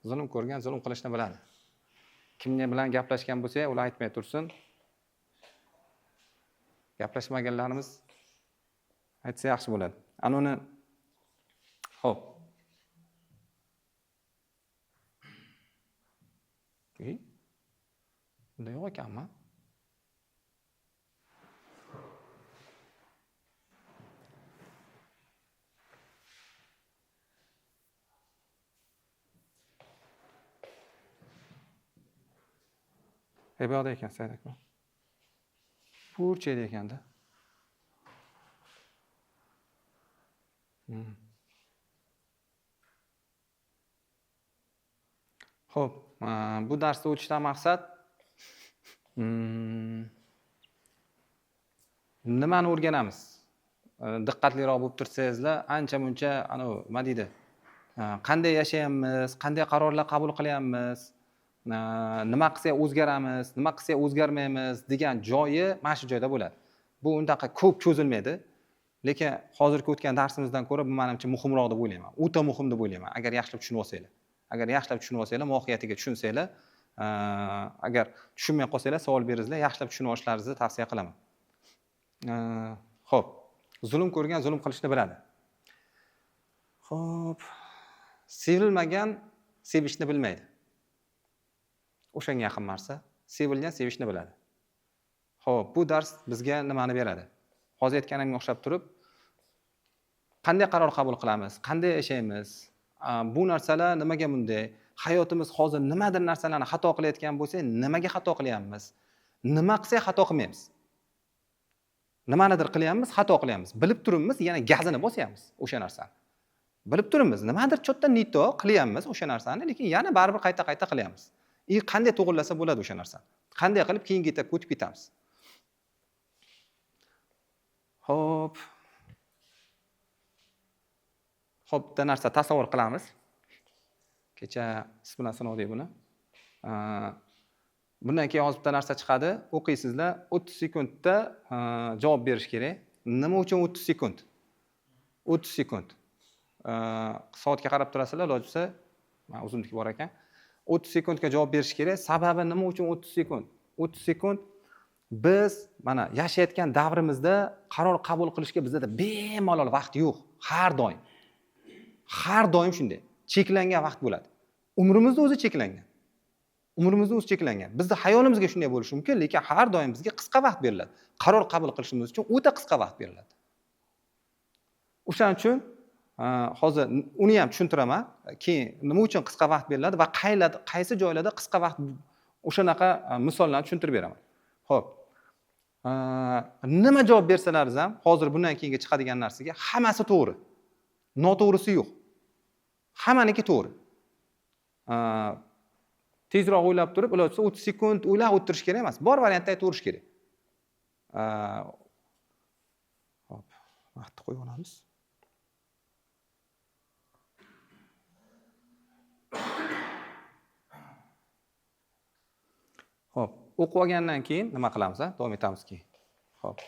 zulm ko'rgan zulm qilishni biladi. Kimga bilan gaplashgan bo'lsa, ular aytmay tursin. Gaplashmaganlarimiz aytsa yaxshi bo'ladi. Anoni xo'p. Bunda yo'q ekanmi? Bu yoqda ekan, Said aka. Burchada ekanda. Xo'p, bu darsda o'tishdan maqsad nimani o'rganamiz? Diqqatliroq bo'lib tursangizlar, ancha-muncha nima deydi? Qanday yashayapmiz, qanday qarorlar qabul qilyapmiz, nima qilsak o'zgaramiz, nima qilsak o'zgarmaymiz degan joyi mana shu joyda bo'ladi. Bu undaqa ko'p cho'zilmaydi, lekin hozirgi o'tgan darsimizdan ko'ra bu menimcha muhimroq deb o'ylayman. O'ta muhim deb o'ylayman, agar yaxshilab tushunib olsanglar. Agar yaxshilab tushunib olsanglar, mohiyatiga tushunsanglar, agar tushunmay qolsanglar, savol beringizlar, yaxshilab tushunib olishlaringizni tavsiya qilaman. Xo'p, zulm ko'rgan zulm qilishni biladi. Xo'p, sevilmagan sevishni bilmaydi. O'shanga yaqin narsa, sevilgan sevishni biladi. Xo'p, bu dars bizga nimani beradi? Hozir aytganimga o'xshab turib, qanday qaror qabul qilamiz, qanday yashaymiz? Bu narsalar nimaga bunday? Hayotimiz hozir nimadir narsalarni xato qilayotgan bo'lsa, nimaga xato qilyapmiz? Nima qilsak xato qilmaymiz? Nimanidir qilyapmiz, xato qilyapmiz. Bilib turibmiz, yana gazini bosyapmiz o'sha narsani. Bilib turibmiz, nimadir cho'tta nito qilyapmiz o'sha narsani, lekin yana baribir qayta-qayta qilyapmiz. Qanday to'g'rilasa bo'ladi o'sha narsani? Qanday qilib keyingi etapga o'tib ketamiz? Xo'p. Xo'p, bitta narsa tasavvur qilamiz. Kecha siz bilan sinovdik buni. Bundan keyin hozir bitta narsa chiqadi, o'qiysizlar, 30 sekundda javob berish kerak. Nima uchun 30 sekund? 30 sekund. Soatga qarab turasizlar, iloji bo'lsa, uzunligi bor ekan. 30 sekundga javob berish kerak. Sababi nima uchun 30 sekund? 30 sekund biz mana yashayotgan davrimizda qaror qabul qilishga bizda bemalol vaqt yo'q, har doim. Har doim shunday. Cheklangan vaqt bo'ladi. Umrimizda o'zi cheklangan. Umrimizda o'zi cheklangan. Bizda hayolimizga shunday bo'lishi mumkin, lekin har doim bizga qisqa vaqt beriladi. Qaror qabul qilishimiz uchun o'ta qisqa vaqt beriladi. O'shaning uchun hozir uni ham tushuntiraman. Keyin nima uchun qisqa vaqt beriladi va qaysi joylarda qisqa vaqt o'shanaqa misollarni tushuntirib beraman. Xo'p. Nima javob bersalaringiz ham hozir bundan keyinga chiqadigan narsaga hammasi to'g'ri. Noto'g'risi yo'q. Hammaniki to'g'ri. Tezroq o'ylab turib, iloji bo'lsa 30 sekund o'ylab o'tirish kerak emas. Bor variantda aytaverish kerak. Hop, vaqtni qo'yib olamiz. Hop, o'qib olgandan keyin nima qilamiz, davom etamiz keyin. Hop.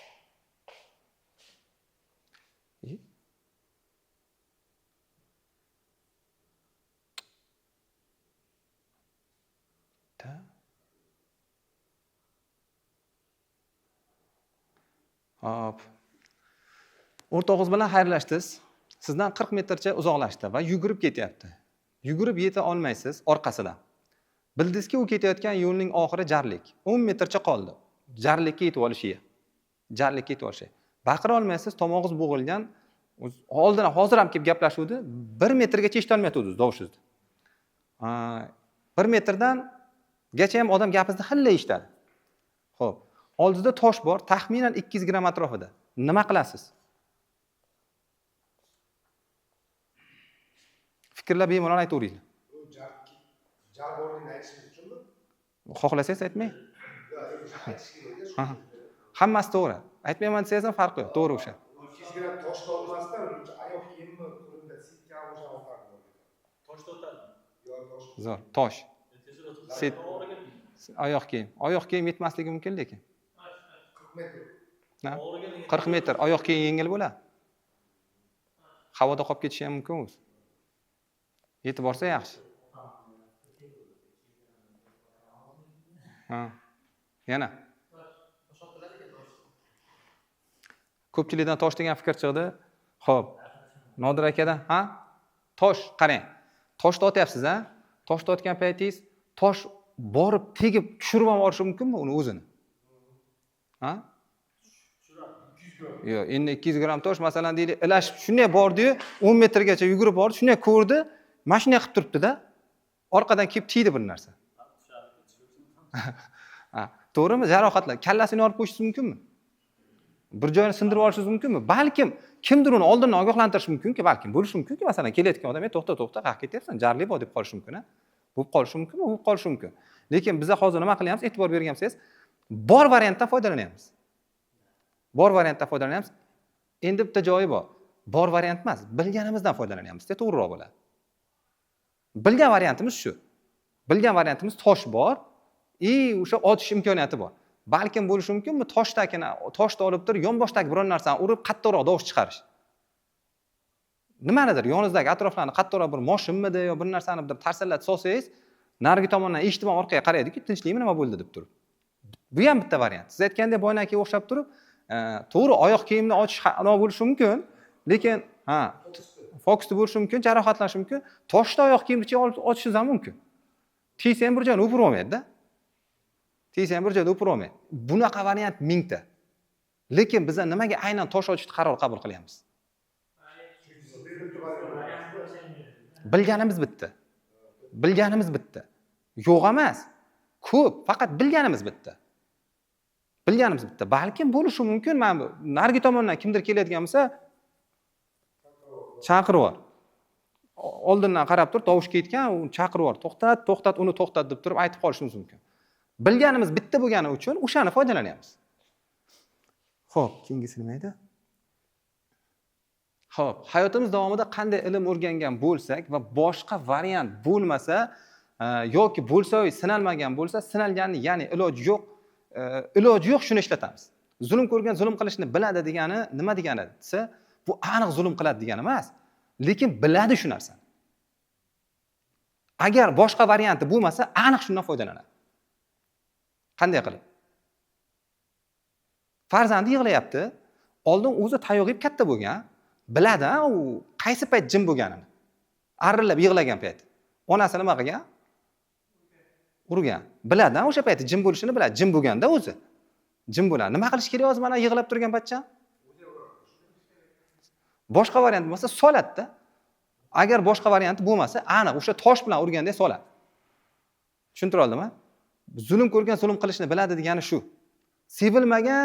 Hop. O'rtog'ingiz bilan xayrlashdingiz. Sizdan 40 metrcha uzoqlashdi va yugurib ketyapti. Yugurib yeta olmaysiz orqasidan. Bildingizki, u ketayotgan yo'lning oxiri jarlik. 10 metrcha qoldi. Jarlikka yetib olishiga. Jarlikka yetib olishiga. Baqira olmaysiz, tomog'ingiz bo'g'ilgan. Oldin hozir ham kelib gaplashuvdi. 1 metrgacha eshitolmayapti dovushingizni. 1 metrdan gacha ham odam gapingizni hilla eshitadi. Xo'p. Oldingizda tosh bor, taxminan 200 gram atrofida. Nima qilasiz? Fikrlab bemalol aytaveringlar. Jar borligini aytishingiz uchunmi? Xohlasangiz aytmang. Hammasi to'g'ri. Aytmayman desangiz ham farqi yo'q, to'g'ri o'sha. 200 gram toshni olmasdan oyoq kiyimmi qo'limda sitka o'sha farqi bor. Toshda o'tadi. Yo'q, tosh. Zo'r, tosh. Oyoq kiyim. Oyoq kiyim yetmasligi mumkin lekin. 40 metr. 40 metr oyoq kiyim yengil bo'ladi. Havoda qolib ketishi ham mumkin o'zi. Yetib borsa yaxshi. Ha. Yana. Ko'pchilikdan tosh degan fikr chiqdi. Xo'p. Nodir akadan, ha? Tosh, qarang. Toshni otyapsiz, ha? Toshni otgan paytingiz tosh borib tegib tushirib ham yuborishi mumkinmi uni o'zini? Ha? Yo'q, endi 200 gramm tosh masalan deylik, ilashib shunday bordi-yu, 10 metrgacha yugurib bordi, shunday ko'rdi, mashina qilib turibdi-da. Orqadan kelib tegdi bir narsa. Ha, to'g'rimi? Jarohatlar, kallasini olib qo'yishingiz mumkinmi? Bir joyini sindirib olishingiz mumkinmi? Balkim kimdir uni oldindan ogohlantirishi mumkin-ki, balkim bo'lishi mumkin-ki, masalan, kelayotgan odam, to'xta, qayerga ketyapsan? Jarli bor deb qolishi mumkin, ha? Bo'lib qolishi mumkinmi? Bo'lib qolishi mumkin. Lekin biz hozir nima qilyapmiz? E'tibor bergansiz, bor variantdan foydalanyapmiz. Bor variantdan foydalanyapmiz. Endi bitta joyi bor. Bor variant emas, bilganimizdan foydalanyapmiz. To'g'riroq bo'ladi. Bilgan variantimiz shu. Bilgan variantimiz tosh bor, o'sha otish imkoniyati bor. Balkim bo'lishi mumkinmi, toshni olib turib, yonboshdagi biror narsani urib, qattiqroq tovush chiqarish. Nimanidir yoningizdagi atroflarni qattiqroq bir moshinmidi yo bir narsani bir tarsallatib solsangiz, narigi tomondan eshitib orqaga qaraydi-ku, tinchlikmi nima bo'ldi deb turib. Bu ham bitta variant. Siz aytgandek boynakiga o'xshab turib, to'g'ri oyoq kiyimni ochish aniq bo'lishi mumkin, lekin fokusda bo'lishi mumkin, jarohatlanishi mumkin. Toshni oyoq kiyimni ochishingiz ham mumkin. Tegsa ham bir joyni o'pirib olmaydi-da. Tegsa ham bir joyda o'pirib olmaydi. Bunaqa variant mingta. Lekin biz nimaga aynan tosh ochishni qaror qabul qilyapmiz? Bilganimiz bitta. Bilganimiz bitta. Yo'q emas. Ko'p, faqat bilganimiz bitta. Bilganimiz bitta. Balkim bo'lishi mumkin, mana bu narigi tomondan kimdir kelayotgan bo'lsa, chaqirib yubor. Oldindan qarab tur, tovush ketgan, uni chaqirib yubor. To'xtat, uni to'xtat deb turib aytib qolishimiz mumkin. Bilganimiz bitta bo'lgani uchun o'shani foydalanyapmiz. Xo'p, keyingisi nima edi? Xo'p, hayotimiz davomida qanday ilm o'rgangan bo'lsak va boshqa variant bo'lmasa yoki bo'lsa sinalmagan bo'lsa, sinalganni, ya'ni iloji yo'q shuni ishlatamiz. Zulm ko'rgan zulm qilishni biladi degani nima degani desa, bu aniq zulm qiladi degani emas, lekin biladi shu narsani. Agar boshqa varianti bo'lmasa, aniq shundan foydalanadi. Qanday qilib? Farzandi yig'layapti, oldin o'zi tayoq yeb katta bo'lgan, biladi, u qaysi payt jim bo'lganini. Arillab yig'lagan payt. Onasi nima qilgan? Urgan. Biladi, o'sha payt jim bo'lishini biladi, jim bo'lganda o'zi. Jim bo'ladi. Nima qilish kerak o'zi mana yig'lab turgan paytcha? Boshqa variant bo'lmasa soladi-da. Agar boshqa varianti bo'lmasa, aniq o'sha tosh bilan urganda soladi. Tushuntira oldimmi? Zulm ko'rgan zulm qilishni biladi degani shu. Sevilmagan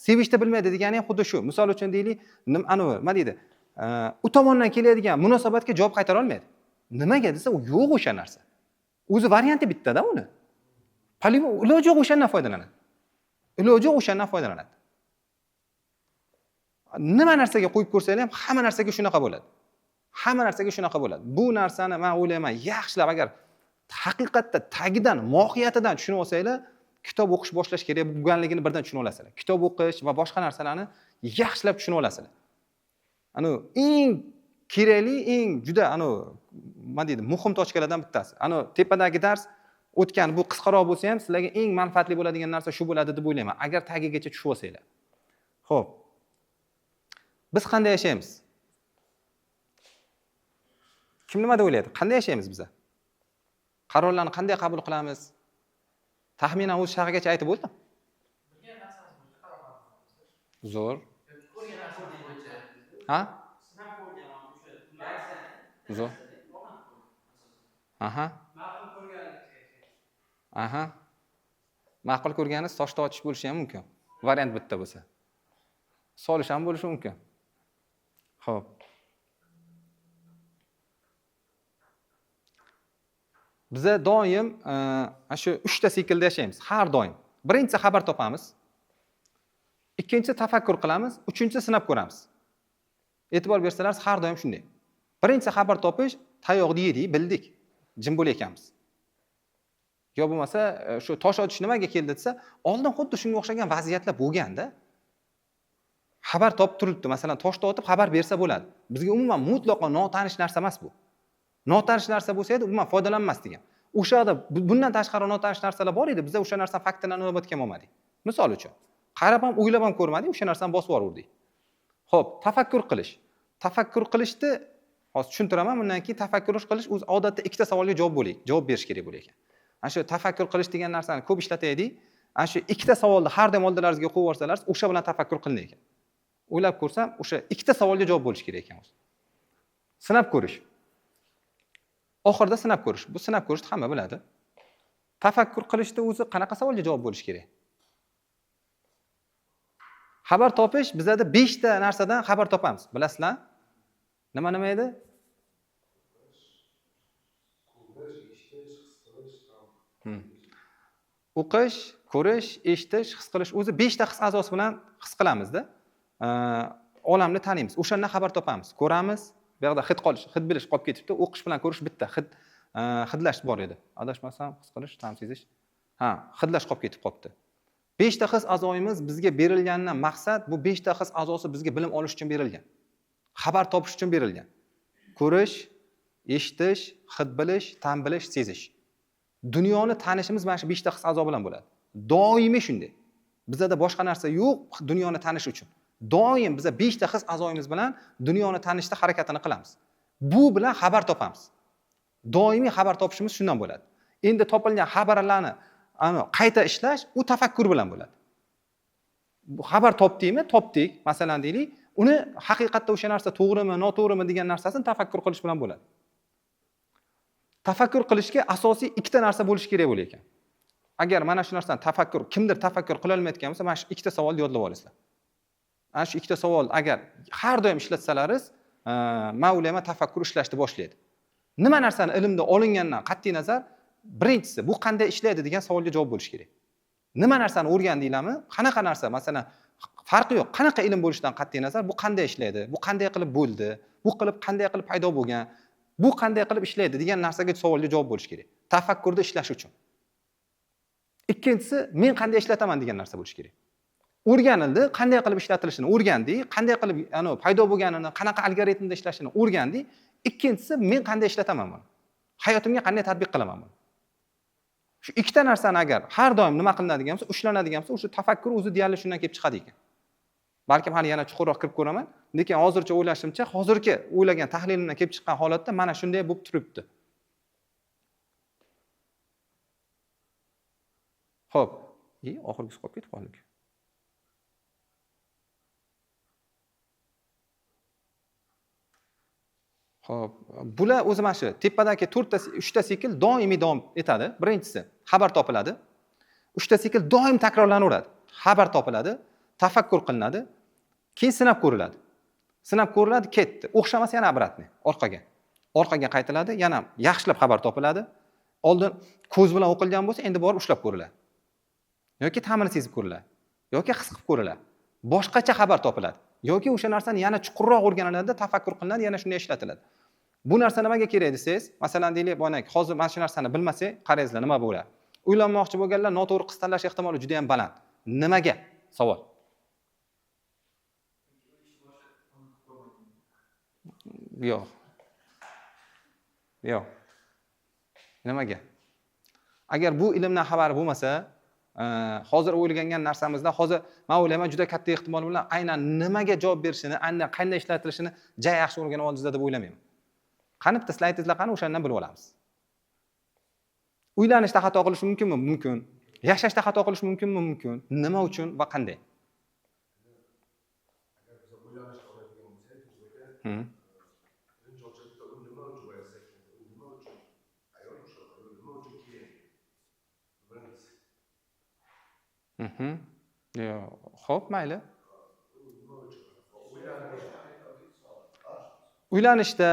sevishni bilmaydi degani ham xuddi shu. Misol uchun deylik, nima deydi? U tomondan keladigan munosabatga javob qaytara olmaydi. Nimaga desa, u yo'q o'sha narsa. O'zi varianti bitta-da uni. Iloji yo'q o'shandan foydalanadi. Iloji yo'q o'shandan foydalanadi. Nima narsaga qo'yib ko'rsanglar ham hamma narsaga shunaqa bo'ladi. Hamma narsaga shunaqa bo'ladi. Bu narsani men o'ylayman, yaxshilab agar haqiqatda tagidan, mohiyatidan tushunib olsanglar, kitob o'qish boshlash kerak bo'lganligini birdan tushunib olasizlar. Kitob o'qish va boshqa narsalarni yaxshilab tushunib olasizlar. Eng kerakli, eng juda nima deydi, muhim tochkalardan bittasi. Tepadagi dars o'tgan bu qisqaroq bo'lsa ham sizlarga eng manfaatli bo'ladigan narsa shu bo'ladi deb o'ylayman, agar tagigacha tushib olsanglar. Xo'p. Biz qanday yashaymiz? Kim nima deb o'ylaydi? Qanday yashaymiz biz? Qarorlarni qanday qabul qilamiz? Taxminan o'z shag'igacha aytib bo'ldim. Zo'r. Ha? Zo'r. Ma'qul ko'rganingiz toshni ochish bo'lishi ham mumkin. Variant bitta bo'lsa. Solish ham bo'lishi mumkin. Xo'p. Biz doim shu 3 ta siklda yashaymiz, har doim. Birinchisi xabar topamiz. Ikkinchisi tafakkur qilamiz, uchinchisi sinab ko'ramiz. E'tibor bersalar, har doim shunday. Birinchisi xabar topish, tayoqni yedik, bildik, jim bo'layotganmiz. Yo bo'lmasa, shu tosh otish nimaga keldi desa, oldin xuddi shunga o'xshagan vaziyatlar bo'lganda, xabar topib turibdi. Masalan, toshni otib xabar bersa bo'ladi. Bizga umuman mutlaqo notanish narsa emas bu. Notanish narsa bo'lsa edi, umuman foydalanmas degan. O'shada bundan tashqari notanish narsalar bor edi. Biz o'sha narsani faktdan inobatga olmadik. Misol uchun, qarab ham o'ylab ham ko'rmadik, o'sha narsani bosib yubordik. Xo'p, tafakkur qilish. Tafakkur qilishni hozir tushuntiraman. Bundan keyin tafakkur qilish o'zi odatda ikkita savolga javob berish kerak bo'lar ekan. Ana shu tafakkur qilish degan narsani ko'p ishlataylik. Ana shu ikkita savolni har doim oldinglaringizga qo'yib yuborsangiz, o'sha bilan tafakkur qilinar ekan. O'ylab ko'rsam, o'sha ikkita savolga javob bo'lish kerak ekan o'zi. Sinab ko'rish. Oxirida sinab ko'rish. Bu sinab ko'rishni hamma biladi. Tafakkur qilishda o'zi qanaqa savolga javob bo'lish kerak? Xabar topish bizda 5 ta narsadan xabar topamiz. Bilasizlar? Nima edi? O'qish, ko'rish, eshitish, his qilish. O'zi 5 ta his a'zosi bilan his qilamiz-da. Olamni taniymiz. O'shandan xabar topamiz. Ko'ramiz, bu yerda hid qolish, hid bilish qolib ketibdi. O'qish bilan ko'rish bitta. Hidlash bor edi. Adashmasam, his qilish, ta'm sezish. Hidlash qolib ketib qolibdi. 5 ta his a'zoyimiz bizga berilganidan maqsad bu 5 ta his a'zosi bizga bilim olish uchun berilgan. Xabar topish uchun berilgan. Ko'rish, eshitish, hid bilish, ta'm bilish, sezish. Dunyoni tanishimiz mana shu 5 ta his a'zo bilan bo'ladi. Doimiy shunday. Bizda boshqa narsa yo'q dunyoni tanish uchun. Doim biz 5 ta his a'zoyimiz bilan dunyoni tanishda harakatini qilamiz. Bu bilan xabar topamiz. Doimiy xabar topishimiz shundan bo'ladi. Endi topilgan xabarlarni qayta ishlash u tafakkur bilan bo'ladi. Bu xabar topdikmi? Topdik, masalan deylik, uni haqiqatda o'sha narsa to'g'rimi, noto'g'rimi degan narsasini tafakkur qilish bilan bo'ladi. Tafakkur qilishga asosiy ikkita narsa bo'lish kerak bo'lar ekan. Agar mana shu narsani kimdir tafakkur qila olmayotgan bo'lsa, mana shu ikkita savolni yodlab olasizlar. Ana shu ikkita savol agar har doim ishlatsalaringiz, ma'lumot tafakkur ishlashni boshlaydi. Nima narsani ilmda olingandan qat'iy nazar, birinchisi bu qanday ishlaydi degan savolga javob bo'lish kerak. Nima narsani o'rgandinglarmi? Qanaqa narsa, masalan, farqi yo'q. Qanaqa ilm bo'lishidan qat'iy nazar, bu qanday ishlaydi? Bu qanday qilib bo'ldi? Bu qanday qilib paydo bo'lgan? Bu qanday qilib ishlaydi degan narsaga savolga javob bo'lish kerak. Tafakkurda ishlash uchun. Ikkinchisi, men qanday ishlataman degan narsa bo'lish kerak. O'rganildi, qanday qilib ishlatilishini o'rgandik, qanday qilib paydo bo'lganini, qanaqa algoritmda ishlashini o'rgandik. Ikkinchisi, men qanday ishlataman buni? Hayotimga qanday tatbiq qilaman buni? Shu ikkita narsani agar har doim nima qilinadigan bo'lsa, ushlanadigan bo'lsa, o'sha tafakkur o'zi deyarli shundan kelib chiqadi ekan. Balkim hali yana chuqurroq kirib ko'raman, lekin hozircha o'ylashimcha, hozirgi o'ylagan tahlilimdan kelib chiqqan holatda mana shunday bo'lib turibdi. Xo'p, oxirgisi qolib ketib qoldik. Xo'p, bular o'zi mana shu tepadagi 3 ta sikl doimiy davom etadi. Birinchisi xabar topiladi. 3 ta sikl doim takrorlanaveradi. Xabar topiladi, tafakkur qilinadi, keyin sinab ko'riladi. Sinab ko'riladi, ketdi. O'xshamasa yana obratni, orqaga. Orqaga qaytiladi, yana yaxshilab xabar topiladi. Oldin ko'z bilan o'qilgan bo'lsa, endi borib ushlab ko'riladi. Yoki ta'mini sezib ko'riladi, yoki his qilib ko'riladi. Boshqacha xabar topiladi. Yoki o'sha narsani yana chuqurroq o'rganiladi, tafakkur qilinadi, yana shunday ishlatiladi. Bu narsa nimaga kerak desangiz, masalan deylik, hozir mana shu narsani bilmasak, qarangizlar nima bo'ladi? Uylanmoqchi bo'lganlar noto'g'ri qiz tanlash ehtimoli juda ham baland. Nimaga? Savol. Yo'q. Yo'q. Nimaga? Agar bu ilmdan xabar bo'lmasa, hozir o'ylagan narsamizda hozir men o'ylayman juda katta ehtimol bilan aynan nimaga javob berishini, aynan qanday ishlatilishini juda yaxshi o'rganib oldingizlar deb o'ylamayman. Qani bitta slaydingizlar qani o'shandan bilib olamiz. Uylanishda xato qilish mumkinmi? Mumkin. Yashashda xato qilish mumkinmi? Mumkin. Nima uchun va qanday? Agar biz o'ylanishga oladigan bo'lsak, birinchi o'rinda u nima uchun yashasak, u nima uchun ayol o'sha nima uchun kerak? Birinchisi. Xo'p, mayli. Uylanishda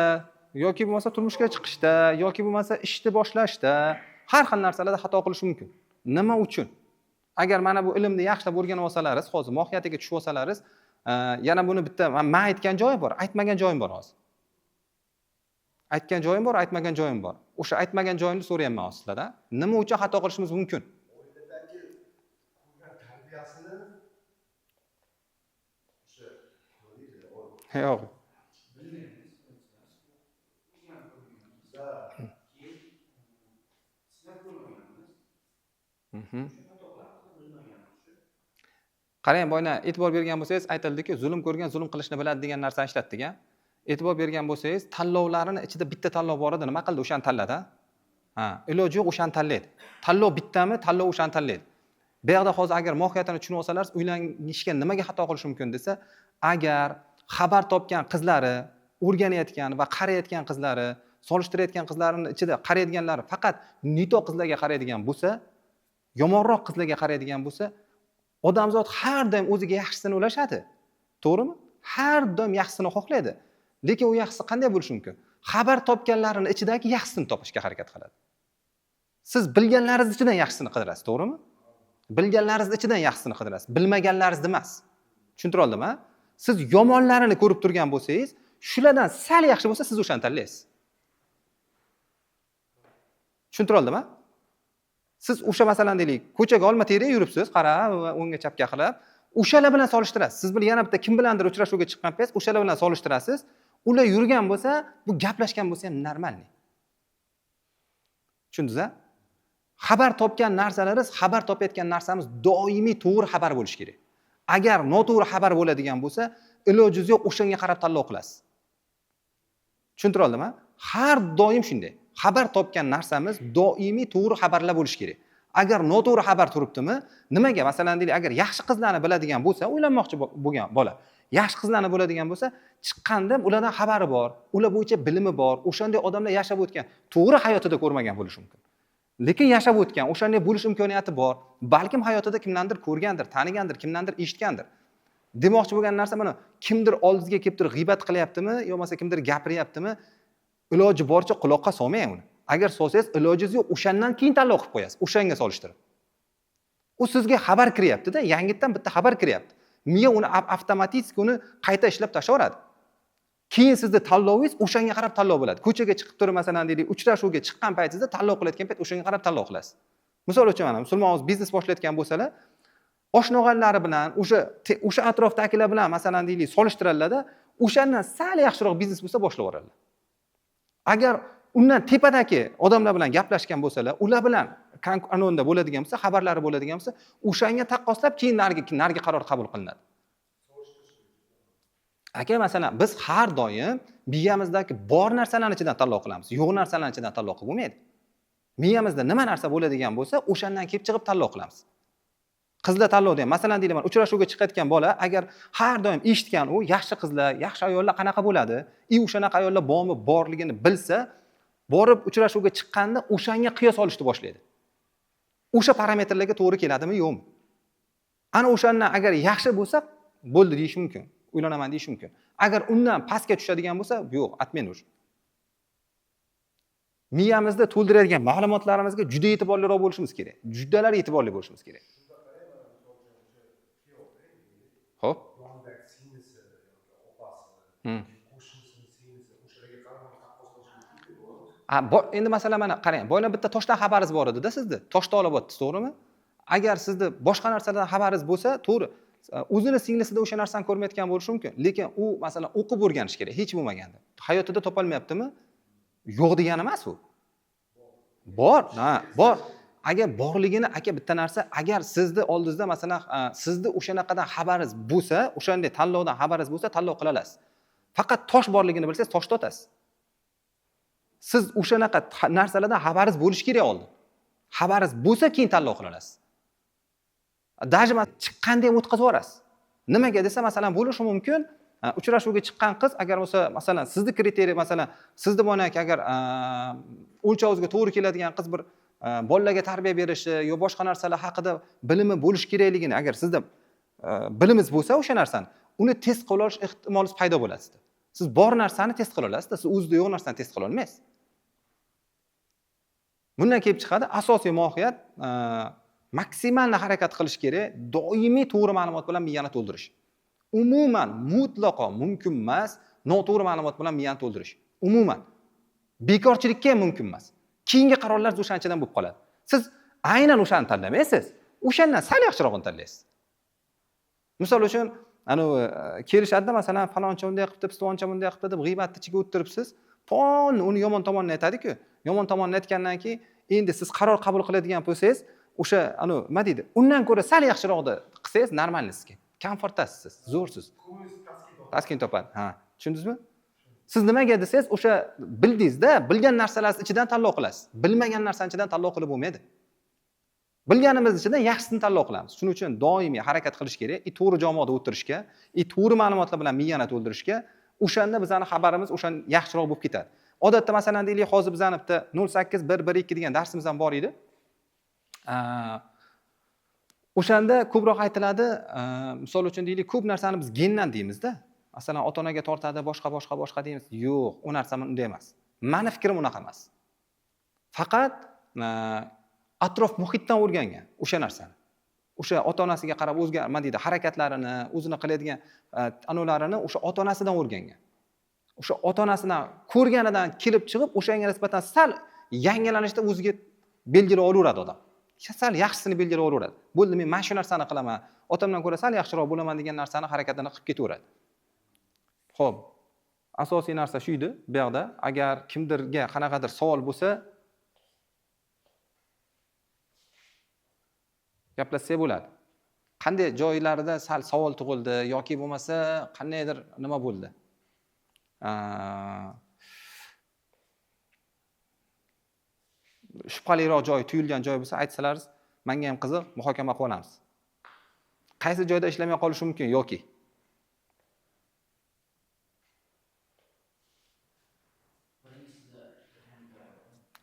yoki bo'lmasa turmushga chiqishda yoki bo'lmasa ishni boshlashda har xil narsalarda xato qilish mumkin. Nima uchun? Agar mana bu ilmni yaxshilab o'rganib olsalaringiz, hozir mohiyatiga tushib olsalaringiz, yana buni bitta men aytgan joyim bor, aytmagan joyim bor hozir. Aytgan joyim bor, aytmagan joyim bor. O'sha aytmagan joyimni so'rayapman hozirlarda. Nima uchun xato qilishimiz mumkin? Oiladagi ko'rgan tarbiyasini o'sha Yo'q. Qarang, boyna e'tibor bergan bo'lsangiz, aytildiki, zulm ko'rgan zulm qilishni biladi degan narsani ishlatdik a. E'tibor bergan bo'lsangiz, tanlovlarini ichida bitta tanlov bor edi, nima qildi? O'shani tanladi. Ha, iloji yo'q o'shani tanlaydi. Tanlov bittami? Tanlov o'shani tanlaydi. Bu yerda hozir agar mohiyatini tushunib olsalar, uylanishga nimaga xato qilish mumkin desa, agar xabar topgan qizlari, o'rganayotgan va qarayotgan qizlari, solishtirayotgan qizlarining ichida qaraydiganlari faqat nito qizlarga qaraydigan bo'lsa, yomonroq qizlarga qaraydigan bo'lsa, odamzod har doim o'ziga yaxshisini o'ylashadi. To'g'rimi? Har doim yaxshisini xohlaydi. Lekin u yaxshisi qanday bo'lishi mumkin? Xabar topganlarining ichidagi yaxshisini topishga harakat qiladi. Siz bilganlaringiz ichidan yaxshisini qidirasiz, to'g'rimi? Bilganlaringiz ichidan yaxshisini qidirasiz, bilmaganlaringizni emas. Tushuntira oldimmi? Siz yomonlarini ko'rib turgan bo'lsangiz, shulardan sal yaxshi bo'lsa, siz o'shani tanlaysiz. Tushuntira oldimmi? Siz o'sha masalan deylik, ko'chaga olma terib yuribsiz, qarab va o'ngga chapga qilib, o'shalar bilan solishtirasiz. Siz bilan yana bitta kim bilandir uchrashuvga chiqqan payt o'shalar bilan solishtirasiz. Ular yurgan bo'lsa, bu gaplashgan bo'lsa ham normalniy. Tushundingiz-a? Xabar topgan narsalaringiz, xabar topayotgan narsamiz doimiy to'g'ri xabar bo'lishi kerak. Agar noto'g'ri xabar bo'ladigan bo'lsa, ilojingiz yo'q, o'shanga qarab tanlov qilasiz. Tushuntira oldimmi? Har doim shunday. Xabar topgan narsamiz doimiy to'g'ri xabarlar bo'lishi kerak. Agar noto'g'ri xabar turibdimi, nimaga? Masalan deylik, agar yaxshi qizlarni biladigan bo'lsa, o'ylanmoqchi bo'lgan bola, yaxshi qizlarni bo'ladigan bo'lsa, chiqqanda ulardan xabari bor, ular bo'yicha bilimi bor, o'shanday odamlar yashab o'tgan, to'g'ri hayotida ko'rmagan bo'lishi mumkin. Lekin yashab o'tgan, o'shanday bo'lish imkoniyati bor. Balkim hayotida kimdandir ko'rgandir, tanigandir, kimdandir eshitgandir. Demoqchi bo'lgan narsa mana kimdir oldingizga kelib turib g'iybat qilyaptimi, yo bo'lmasa kimdir gapiryaptimi, iloji boricha quloqqa solmang uni. Agar solsangiz, ilojingiz yo'q, o'shandan keyin tanlov qilib qo'yasiz, o'shanga solishtirib. U sizga xabar kiryapti-da, yangidan bitta xabar kiryapti. Miya uni avtomatik uni qayta ishlab tashlaveradi. Keyin sizning tanlovingiz o'shanga qarab tanlov bo'ladi. Ko'chaga chiqib turib, masalan deylik, uchrashuvga chiqqan paytingizda tanlov qilayotgan payt o'shanga qarab tanlov qilasiz. Misol uchun mana musulmonlar biznes boshlayotgan bo'lsalar, oshna-og'aynilari bilan, o'sha atrofdagilar bilan masalan deylik, solishtiradilar-da, o'shandan sal yaxshiroq biznes bo'lsa boshlab yuboradilar. Agar undan tepadagi odamlar bilan gaplashgan bo'lsalar, ular bilan anonda bo'ladigan bo'lsa, xabarlari bo'ladigan bo'lsa, o'shanga taqqoslab keyin narigi qaror qabul qilinadi. Aka, masalan, biz har doim miyamizdagi bor narsalarning ichidan tanlov qilamiz. Yo'q narsalarning ichidan tanlov qilib bo'lmaydi. Miyamizda nima narsa bo'ladigan bo'lsa, o'shandan kelib chiqib tanlov qilamiz. Qizlar tanlovda ham, masalan deyman, uchrashuvga chiqayotgan bola agar har doim eshitgan u yaxshi qizlar, yaxshi ayollar qanaqa bo'ladi, o'shanaqa ayollar bormi, borligini bilsa, borib uchrashuvga chiqqanda o'shanga qiyos olishni boshlaydi. O'sha parametrlarga to'g'ri keladimi, yo'qmi? Ana o'shandan agar yaxshi bo'lsa, bo'ldi deyish mumkin. Uylanaman deyish mumkin. Agar undan pastga tushadigan bo'lsa, yo'q, atmen uj. Miyamizda to'ldiradigan ma'lumotlarimizga juda e'tiborliroq bo'lishimiz kerak. Judalar e'tiborli bo'lishimiz kerak. Xo'p. Yonidagi singlisi, opasi, qo'shnisining singlisi, o'shalarga qarab taqqoslash mumkin. Endi masalan mana qarang, boylar bitta toshdan xabaringiz bor edi-da sizda. Toshda olib o'tdingiz, to'g'rimi? Agar sizda boshqa narsalardan xabaringiz bo'lsa, to'g'ri. O'zini singlisida o'sha narsani ko'rmayotgan bo'lishi mumkin, lekin u masalan o'qib o'rganish kerak, hech bo'lmaganda. Hayotida topolmayaptimi? Yo'q degani emas u. Bor, ha, bor. Agar borligini aka bitta narsa, agar sizni oldingizda masalan sizni o'shanaqadan xabaringiz bo'lsa, o'shanday tanlovdan xabaringiz bo'lsa, tanlov qila olasiz. Faqat tosh borligini bilsangiz, toshni otasiz. Siz o'shanaqa narsalardan xabaringiz bo'lishi kerak oldin. Xabaringiz bo'lsa, keyin tanlov qila olasiz. Даже chiqqanda ham o'tkazib yuborasiz. Nimaga desa, masalan, bo'lishi mumkin, uchrashuvga chiqqan qiz agar bo'lsa, masalan, sizni kriteriya, masalan, sizni bo'laki agar o'lchovingizga to'g'ri keladigan qiz bir bolalarga tarbiya berishi yo boshqa narsalar haqida bilimi bo'lish kerakligini, agar sizda bilimingiz bo'lsa o'sha narsani, uni test qila olish ehtimolingiz paydo bo'ladi sizda. Siz bor narsani test qila olasiz, siz o'zida yo'q narsani test qila olmaysiz. Bundan kelib chiqadi asosiy mohiyat maksimal harakat qilish kerak, doimiy to'g'ri ma'lumot bilan miyani to'ldirish. Umuman mutlaqo mumkin emas noto'g'ri ma'lumot bilan miyani to'ldirish. Umuman bekorchilikka ham mumkin emas. Keyingi qarorlar o'shanchadan bo'lib qoladi. Siz aynan o'shani tanlamaysiz, o'shandan sal yaxshirog'ini tanlaysiz. Misol uchun, kelishadi masalan, faloncha bunday qilibdi, pistoncha bunday qilibdi deb g'iybatni ichiga o'ttiribsiz. Uni yomon tomonini aytadi-ku. Yomon tomonini aytgandan keyin endi siz qaror qabul qiladigan bo'lsangiz, o'sha nima deydi, undan ko'ra sal yaxshiroqni qilsangiz normalniy sizga. Komfortasiz siz, zo'rsiz. ko'nglingiz taskin topadi. Taskin topadi. Ha, tushundingizmi? Siz nimaga desangiz, o'sha bildingizda, bilgan narsalaringiz ichidan tanlov qilasiz. Bilmagan narsaning ichidan tanlov qilib bo'lmaydi. Bilganimiz ichidan yaxshisini tanlov qilamiz. Shuning uchun doimiy harakat qilish kerak, to'g'ri jamoada o'tirishga, to'g'ri ma'lumotlar bilan miyani to'ldirishga, o'shanda bizning xabarimiz o'shan yaxshiroq bo'lib ketadi. Odatda masalan deylik, hozir bizning bitta 08112 degan darsimiz ham bor edi. O'shanda ko'proq aytiladi, misol uchun deylik, ko'p narsani biz gendan deymizda. Masalan, ota-onaga tortadi, boshqa deymiz. Yo'q, u narsa unday emas. Meni fikrim unaqa emas. Faqat atrof muhitdan o'rgangan o'sha narsani. O'sha ota-onasiga qarab nima deydi, harakatlarini, o'zini qiladigan anolarini o'sha ota-onasidan o'rgangan. O'sha ota-onasidan ko'rganidan kelib chiqib, o'shanga nisbatan sal yangilanishda o'ziga belgilab olaveradi odam. Sal yaxshisini belgilab olaveradi. Bo'ldi, men mana shu narsani qilaman, otamdan ko'ra sal yaxshiroq bo'laman degan narsani harakatini qilib ketaveradi. Xo'p, asosiy narsa shu edi. Bu yerda agar kimdirga qanaqadir savol bo'lsa, gaplashsak bo'ladi. Qanday joylarida sal savol tug'ildi yoki bo'lmasa qandaydir nima bo'ldi? Shubhaliroq joy, tuyulgan joy bo'lsa aytsalaringiz, menga ham qiziq, muhokama qilib olamiz. Qaysi joyda ishlamay qolishi mumkin yoki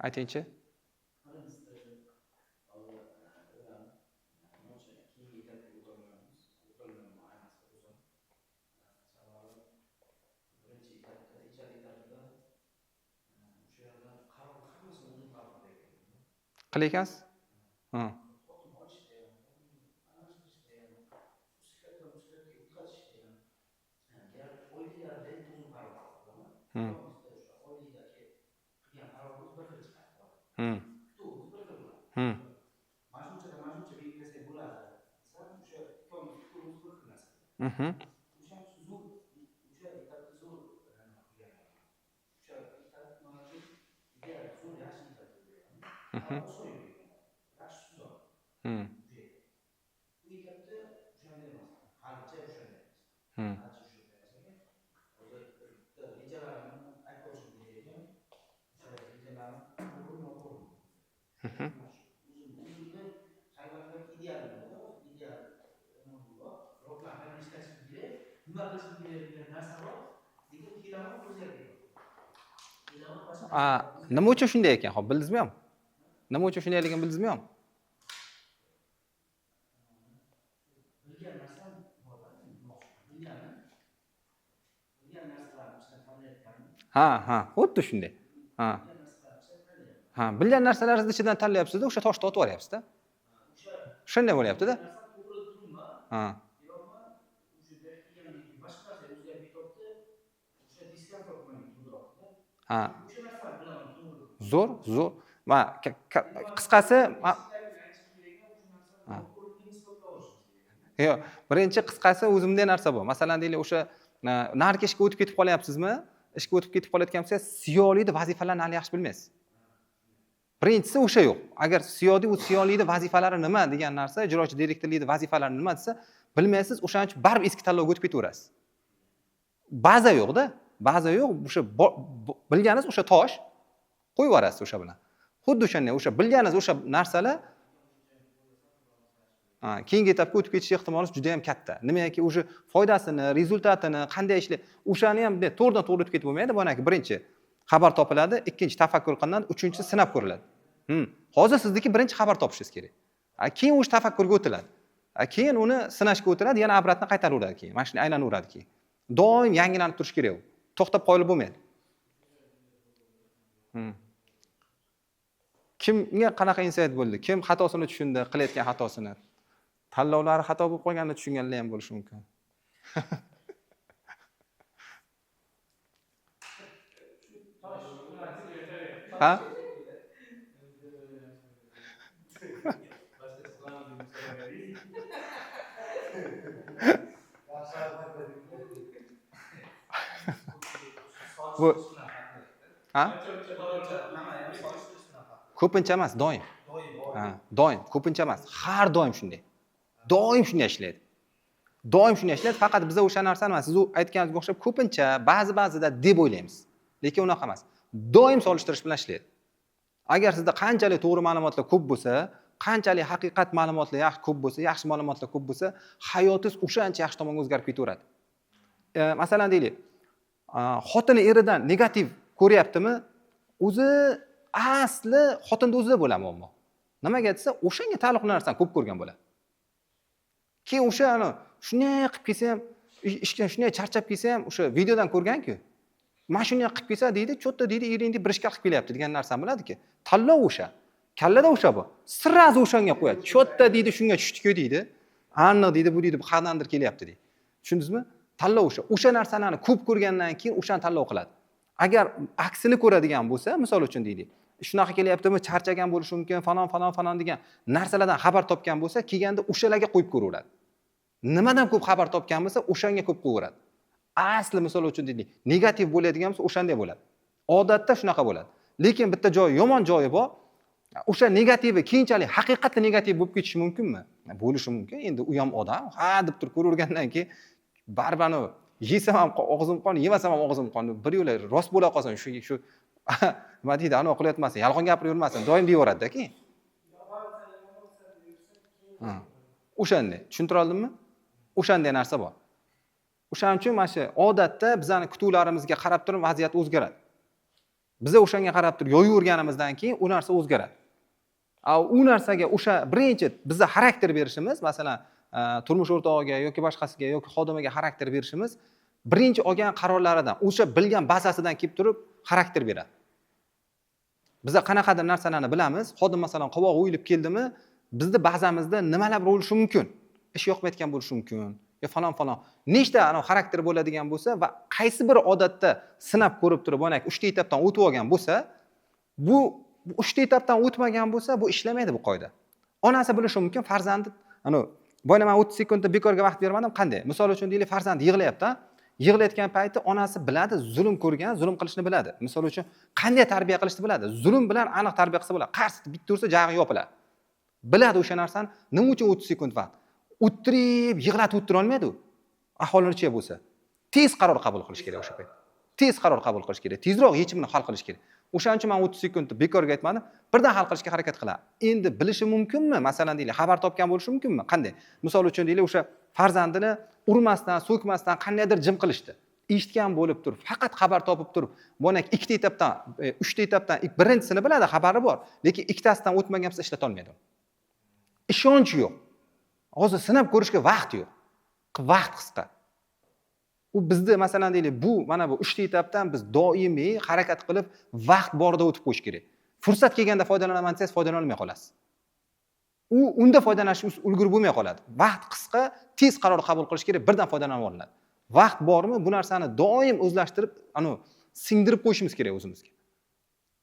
aytingchi. Qilaykansiz? Ha. Nima uchun shunday ekan? Xo'p, bildingizmi ham? Nima uchun shundayligini bildingizmi ham? Bilgan narsam ha, xuddi shunday. Ha, bilgan narsalaringizni ichidan tanlayapsiz-da, o'sha toshni otib olyapsiz-da. Shunday bo'lyapti-da. Ha. Ha. Zo'r. Va qisqasi yo'q, birinchi qisqasi o'zimda narsa bor. Masalan, deylik, o'sha narki ishga o'tib ketib qolyapsizmi? Ishga o'tib ketib qolayotgan bo'lsangiz, siyoliydi vazifalarni hali yaxshi bilmaysiz. Birinchisi o'sha yo'q. Agar siyoliydi vazifalari nima degan narsa, ijrochi direktorlikning vazifalari nima desa, bilmaysiz, o'shaning uchun baribir eski tanlovga o'tib ketaverasiz. Baza yo'q-da. Baza yo'q, o'sha bilganingiz o'sha tosh qo'yib yuborasiz o'sha bilan. Xuddi o'shanday, o'sha bilganingiz o'sha narsalar keyingi etapga o'tib ketish ehtimoli juda ham katta. Nimaki o'sha foydasini, rezultatini, qanday ishlar, o'shani ham to'g'ridan to'g'ri o'tib ketib bo'lmaydi. Bunaki birinchi xabar topiladi, ikkinchi tafakkur qilinadi, uchinchisi sinab ko'riladi. Hozir sizniki birinchi xabar topishingiz kerak. Keyin o'sha tafakkurga o'tiladi. Keyin uni sinashga o'tiladi, yana obratni qaytaraveradi keyin. Mana shuni aylanaveradi keyin. Doim yangilanib turish kerak u. To'xtab qo'yilib bo'lmaydi. Kimga qanaqa insight bo'ldi? Kim xatosini tushundi, qilayotgan xatosini? Tanlovlari xato bo'lib qolganini tushunganlar ham bo'lishi mumkin. Ha? Bu ha? Ko'pincha emas, doim. Ha, doim, ko'pincha emas, har doim shunday. Doim shunday ishlaydi. Doim shunday ishlaydi, faqat biz o'sha narsani emas, siz aytganingizga o'xshab ko'pincha ba'zida deb o'ylaymiz. Lekin unaqa emas. Doim solishtirish bilan ishlaydi. Agar sizda qanchalik to'g'ri ma'lumotlar ko'p bo'lsa, qanchalik haqiqat ma'lumotlar ko'p bo'lsa, yaxshi ma'lumotlar ko'p bo'lsa, hayotingiz o'shancha yaxshi tomonga o'zgarib ketaveradi. Masalan deylik, xotini eridan negativ ko'ryaptimi? O'zi asli xotinda o'zida bo'ladi muammo. Nimaga desa, o'shanga taalluqli narsani ko'p ko'rgan bo'ladi. Keyin o'sha shunday qilib kelsa ham, ishdan shunday charchab kelsa ham, o'sha videodan ko'rgan-ku. Mana shunday qilib kelsa deydi, cho'tta deydi, eringni bir ishga qilib kelyapti degan narsani biladiki. Tanlov o'sha. Kallada o'sha bu. Sirrazi o'shanga qo'yadi. Cho'tta deydi, shunga tushdi-ku deydi. Aniq deydi, bu deydi, qayerdandir kelyapti deydi. Tushundingizmi? Tanlov o'sha. O'sha narsalarni ko'p ko'rgandan keyin o'shani tanlov qiladi. Agar aksini ko'radigan bo'lsa, misol uchun deylik, shunaqa kelyaptimi, charchagan bo'lishi mumkin, falon degan narsalardan xabar topgan bo'lsa, kelganda o'shalarga qo'yib ko'raveradi. Nimadan ko'p xabar topgan bo'lsa, o'shanga ko'p qo'yaveradi. Asli misol uchun deylik, negativ bo'ladigan bo'lsa, o'shanday bo'ladi. Odatda shunaqa bo'ladi. Lekin bitta joyi, yomon joyi bor. O'sha negativi keyinchalik haqiqatda negativ bo'lib ketishi mumkinmi? Bo'lishi mumkin. Endi u ham odam, ha deb turib ko'ravergandan keyin baribir yesam ham og'zim qon, yemasam ham og'zim qon. Bir yo'la rost bo'la qolsin, shu nima deydi, anaqa qilyapmasin, yolg'on gapirib yurmasin, doim deyveradi-da keyin. O'shanday, tushuntira oldimmi? O'shanday narsa bor. O'shaning uchun mana shu odatda bizning kutuvlarimizga qarab turib vaziyat o'zgaradi. Biz o'shanga qarab turib yo'yaverganimizdan keyin u narsa o'zgaradi. U narsaga o'sha birinchi bizning xarakter berishimiz, masalan, turmush o'rtog'iga yoki boshqasiga yoki xodimiga xarakter berishimiz birinchi olgan qarorlaridan, o'sha bilgan bazasidan kelib turib xarakter beradi. Biz qanaqadir narsalarni bilamiz, xodim masalan qovoq o'yilib keldimi, bizning bazamizda nimalar bo'lishi mumkin? Ish yoqmayotgan bo'lishi mumkin. Falon. Nechta xarakter bo'ladigan bo'lsa va qaysi bir odatda sinab ko'rib turib, mana 3 ta etapdan o'tib olgan bo'lsa, bu 3 ta etapdan o'tmagan bo'lsa, bu ishlamaydi bu qoida. Onasi bilishi mumkin, farzandi boyna men 30 sekundda bekorga vaqt bermadim, qanday? Misol uchun deylik, farzand yig'layapti, yig'layotgan payti onasi biladi, zulm ko'rgan, zulm qilishni biladi. Misol uchun qanday tarbiya qilishni biladi. Zulm bilan aniq tarbiya qilsa bo'ladi. Qars bitta ursa jag'i yopiladi. Biladi o'sha narsani. Nima uchun 30 sekund vaqt? O'tirib, yig'latib o'tira olmaydi u. Aholicha bo'lsa, tez qaror qabul qilish kerak o'sha payt. Tez qaror qabul qilish kerak. Tezroq yechimini hal qilish kerak. O'shaning uchun men 30 sekundni bekorga aytmadim. Birdan hal qilishga harakat qiladi. Endi bilishi mumkinmi? Masalan deylik, xabar topgan bo'lishi mumkinmi? Qanday? Misol uchun deylik, o'sha farzandini urmasdan, so'kmasdan qandaydir jim qilishdi. Eshitgan bo'lib turib, faqat xabar topib turib, mana 2 ta etapdan, 3 ta etapdan birinchisini biladi, xabari bor, lekin ikkitasidan o'tmagan bo'lsa ishlata olmaydi. Ishonch yo'q. Hozir sinab ko'rishga vaqt yo'q. Vaqt qisqa. U bizda masalan deylik, bu mana bu 3 ta etapdan biz doimiy harakat qilib, vaqt borida o'tib qo'yish kerak. Fursat kelganda foydalanaman desangiz, foydalana olmay qolasiz. Unda foydalanish ulgurib bo'lmay qoladi. Vaqt qisqa, tez qaror qabul qilish kerak, birdan foydalanib olinadi. Vaqt bormi, bu narsani doim o'zlashtirib, singdirib qo'yishimiz kerak o'zimizga.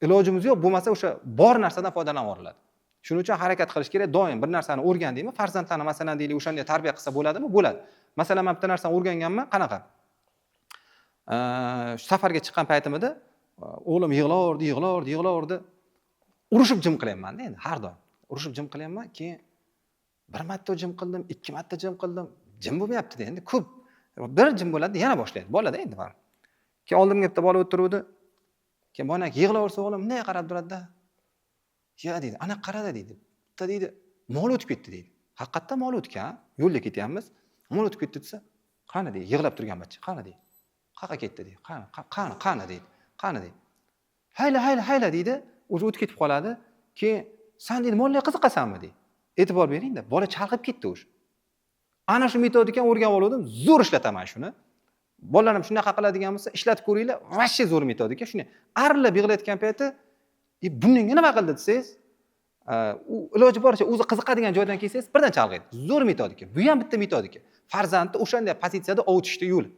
Ilojimiz yo'q, bo'lmasa o'sha bor narsadan foydalanib olinadi. Shuning uchun harakat qilish kerak, doim bir narsani o'rgandingmi, farzandlarni masalan deylik, o'shanday tarbiya qilsa bo'ladimi? Bo'ladi. Masalan, men bitta narsani o'rganganman, qanaqa? Safarga chiqqan paytimda o'g'lim yig'lardi. Urushib jim qilyapman-da endi har doim. Urushib jim qilyapman, keyin bir marta jim qildim, 2 marta jim qildim. Jim bo'lmayapti-da endi, ko'p. Bir jim bo'ladi, yana boshlaydi. Bolada endi bor. Keyin oldimga bitta bola o'tiruvdi. Keyin bona yig'laversa o'g'lim bunday qarab turadi-da. Ya deydi, ana qarada deydi. Bitta deydi, mol o'tib ketdi deydi. Haqiqatda mol o'tgan, yo'lda ketyapmiz. Mol o'tib ketdi desa, qani deydi, yig'lab turgan bachcha, qani deydi. Qaqa ketdi deydi. Qani deydi. Qani deydi. Hayla deydi, o'zi o'tib ketib qoladi. Keyin sen deydi, mollarga qiziqasanmi deydi. E'tibor bering-da, bola chalg'ib ketdi o'sha. Ana shu metodika o'rganib oldim, zo'r ishlataman shuni. Bolalarim shunaqa qiladigan bo'lsa, ishlatib ko'ringlar, vashshe zo'r metodika. Shuni arilib yig'layotgan payti, bunga nima qildi desangiz, u iloji boricha o'zi qiziqadigan joydan kelsangiz, birdan chalg'aydi. Zo'r metodika. Bu ham bitta metodika. Farzandni o'shanday pozitsiyada ovutishni yo'li.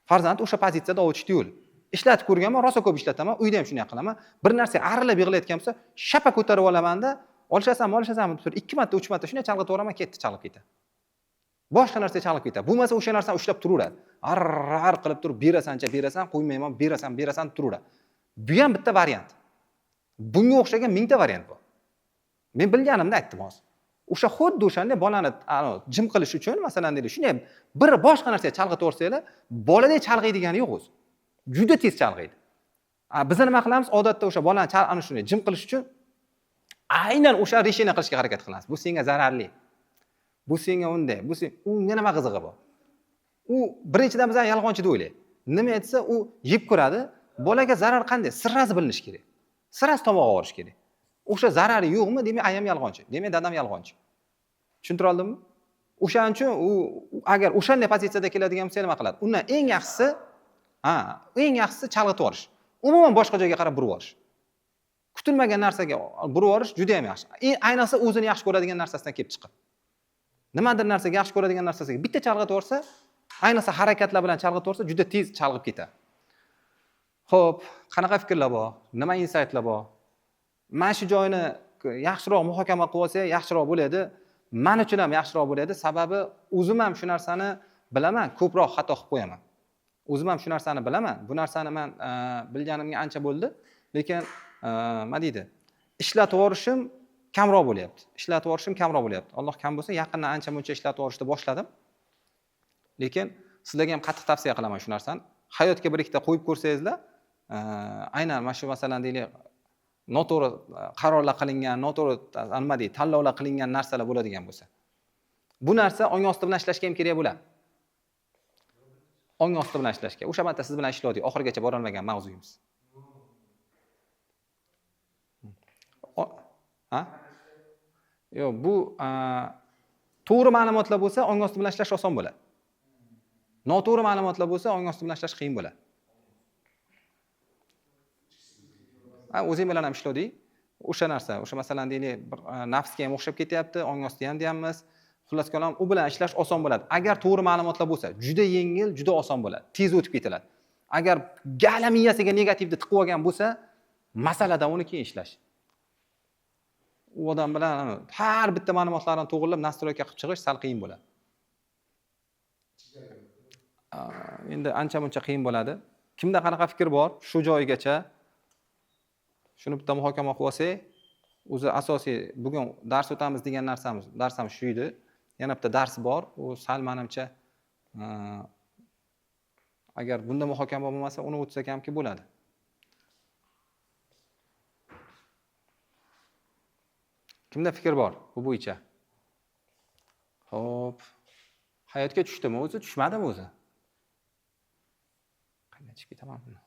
Farzandni o'sha pozitsiyada ovutishni yo'li. Ishlatib ko'rganman, rosa ko'p ishlataman, uyda ham shunday qilaman. Bir narsa arilib yig'layotgan bo'lsa, shapa ko'tarib olaman-da, olishasanmi deb turib 2 marta, 3 marta shunday chalg'itib o'raman, ketdi, chalg'ib ketadi. Boshqa narsa chalg'ib ketadi. Bo'lmasa o'sha narsani ushlab turaveradi. Ar qilib turib berasancha berasan, qo'ymayman, berasan turaveradi. Bu ham bitta variant. Bunga o'xshagan 1000 ta variant bor. Men bilganimni aytdim hozir. O'sha xuddi o'shanda bolani jim qilish uchun masalan deylik, shunday bir boshqa narsaga chalg'itib yuborsanglar, boladek chalg'iydigani yo'q o'zi. Juda tez chalg'iydi. Biz nima qilamiz? Odatda o'sha bolani ana shunday jim qilish uchun aynan o'sha reshina qilishga harakat qilamiz. Bu senga zararli. Bu senga unday, bu sen unga nima qizig'i bor? U birinchidan biz yolg'onchi deb o'ylaydi. Nima aytsa, u yeb ko'radi. Bolaga zarar qanday? Sirrasi bilinish kerak. Sirrasi tomog'iga olish kerak. O'sha zarari yo'qmi? Demak, ayam yolg'onchi. Demak, dadam yolg'onchi. Tushuntira oldimmi? O'shaning uchun u agar o'shanday pozitsiyada keladigan bo'lsa, nima qiladi? Undan eng yaxshisi chalg'itib yuborish. Umuman boshqa joyga qarab burib yuborish. Kutilmagan narsaga burib yuborish juda ham yaxshi. Ayniqsa o'zini yaxshi ko'radigan narsasidan kelib chiqib. Nimadir narsaga yaxshi ko'radigan narsasiga bitta chalg'itib yuborsa, ayniqsa harakatlar bilan chalg'itib yuborsa, juda tez chalg'ib ketadi. Xo'p, qanaqa fikrlar bor? Nima insightlar bor? Mana shu joyini yaxshiroq muhokama qilib olsa, yaxshiroq bo'ladi. Men uchun ham yaxshiroq bo'ladi, sababi o'zim ham shu narsani bilaman, ko'proq xato qilib qo'yaman. O'zim ham shu narsani bilaman. Bu narsani men bilganimga ancha bo'ldi, lekin nima deydi? Ishlatib yuborishim kamroq bo'lyapti. Alloh kam bo'lsa, yaqindan ancha muncha ishlatib yuborishni boshladim. Lekin sizlarga ham qattiq tavsiya qilaman shu narsani. Hayotga bir ikkita qo'yib ko'rsangizlar, aynan mana shu masalan deylik, noto'g'ri qarorlar qilingan, noto'g'ri nima deydi, tanlovlar qilingan narsalar bo'ladigan bo'lsa. Bu narsa ong osti bilan ishlashga ham kerak bo'ladi. Ong osti bilan ishlashga. O'sha marta siz bilan ishladik, oxirigacha bora olmagan mavzuyimiz. Ha? Yo'q, bu to'g'ri ma'lumotlar bo'lsa, ong osti bilan ishlash oson bo'ladi. Noto'g'ri ma'lumotlar bo'lsa, ong osti bilan ishlash qiyin bo'ladi. O'zing bilan ham ishladik. O'sha narsa, o'sha masalan deylik, bir nafsga ham o'xshab ketyapti, ong osti ham deyapmiz. Xullas kalom, u bilan ishlash oson bo'ladi. Agar to'g'ri ma'lumotlar bo'lsa, juda yengil, juda oson bo'ladi. Tez o'tib ketiladi. Agar gala miyasiga negativni tiqib olgan bo'lsa, masalada uni keyin ishlash. U odam bilan har bitta ma'lumotlarni to'g'rilab, nastroyka qilib chiqish sal qiyin bo'ladi. Endi ancha-muncha qiyin bo'ladi. Kimda qanaqa fikr bor? Shu joyigacha shuni bitta muhokama qilib olsak, o'zi asosiy bugun dars o'tamiz degan darsimiz shu edi. Yana bitta dars bor. U sal menimcha agar bunda muhokama bo'lmasa, uni o'tsak hamki bo'ladi. Kimda fikr bor bu bo'yicha? Xo'p. Hayotga tushdimi o'zi, tushmadimi o'zi? Qanday chiqib ketaman buni?